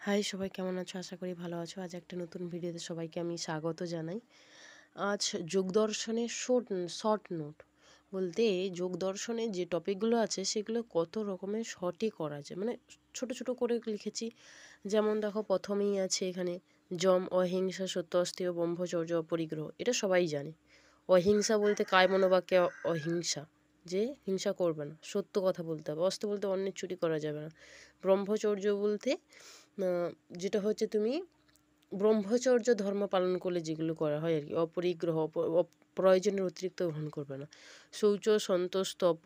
High সবাই, কেমন আছো? আশা করি ভালো আছো। আজ একটা নতুন ভিডিওতে সবাইকে আমি স্বাগত জানাই। আজ যোগ দর্শনের শর্ট নোট বলতে, যোগ দর্শনে যে টপিকগুলো আছে সেগুলো কত রকমের শর্টে করা যায়, মানে ছোট ছোট করে লিখেছি। যেমন দেখো, প্রথমেই আছে এখানে যম, অহিংসা, সত্য, অস্তেয়, ব্রহ্মচর্য, অপরিগ্রহ। এটা সবাই জানে। অহিংসা বলতে কায় মনোবাক্যে অহিংসা, যে হিংসা করবে না, সত্য কথা বলতে হবে। অস্ত বলতে অন্যের চুরি করা যাবে না। ব্রহ্মচর্য বলতে যেটা হচ্ছে, তুমি ব্রহ্মচর্য ধর্ম পালন করলে যেগুলো করা হয় আর কি। অপরিগ্রহ, প্রয়োজনের অতিরিক্ত গ্রহণ করবে না। শৌচ, সন্তোষ, তপ,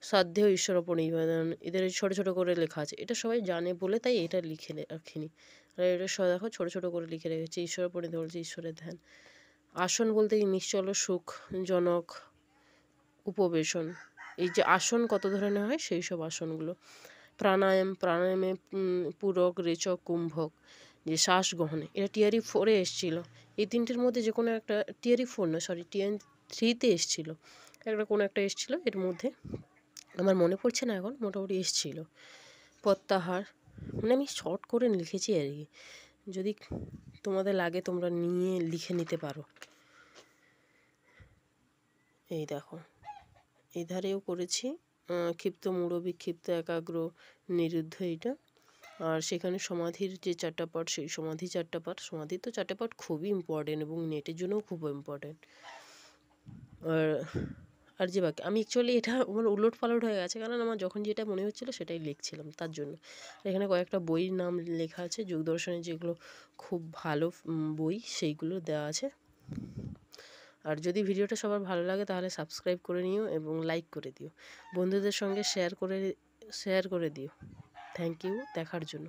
সাধ্য, ঈশ্বর নিবেদন, এদের ছোট ছোট করে লেখা আছে। এটা সবাই জানে বলে তাই এটা লিখে রাখিনি। আর এটা দেখো ছোট ছোট করে লিখে রেখেছি। ঈশ্বর পরিণত বলছে ঈশ্বরের ধ্যান। আসন বলতে নিশ্চল, সুখজনক উপবেশন। এই যে আসন কত ধরনের হয়, সেই সব আসনগুলো। প্রাণায়ামে পূরক, রেচক, কুম্ভক, যে শ্বাস গ্রহণে, এটা টিয়ারি 4-এ এসেছিলো। এই তিনটের মধ্যে যে কোনো একটা, টিয়ারি 4 না, সরি, টিয়ারি 3-তে এসেছিলো। কোনো একটা এসেছিলো এর মধ্যে, আমার মনে পড়ছে না এখন, মোটামুটি এসেছিলো। প্রত্যাহার, মানে আমি শর্ট করে লিখেছি আর কি। যদি তোমাদের লাগে তোমরা নিয়ে লিখে নিতে পারো। এই দেখো, এই ধারেও করেছি। ক্ষিপ্ত, মূঢ়, বিক্ষিপ্ত, একাগ্র, নিরুদ্ধ, এইটা। আর সেখানে সমাধির যে 4টা পার্ট, সেই সমাধি 4টা পার্ট। সমাধির তো 4টে পার্ট খুবই ইম্পর্টেন্ট এবং নেটের জন্যও খুব ইম্পর্টেন্ট। আর যে বাকি, আমি অ্যাকচুয়ালি এটা আমার উলট পালট হয়ে গেছে, কারণ আমার যখন যেটা মনে হচ্ছিলো সেটাই লিখছিলাম, তার জন্য। এখানে কয়েকটা বইয়ের নাম লেখা আছে, যোগ দর্শনের যেগুলো খুব ভালো বই, সেইগুলো দেওয়া আছে। আর যদি ভিডিওটা সবার ভালো লাগে তাহলে সাবস্ক্রাইব করে নিও এবং লাইক করে দিও। বন্ধুদের সঙ্গে শেয়ার করে দিও। থ্যাংক ইউ দেখার জন্য।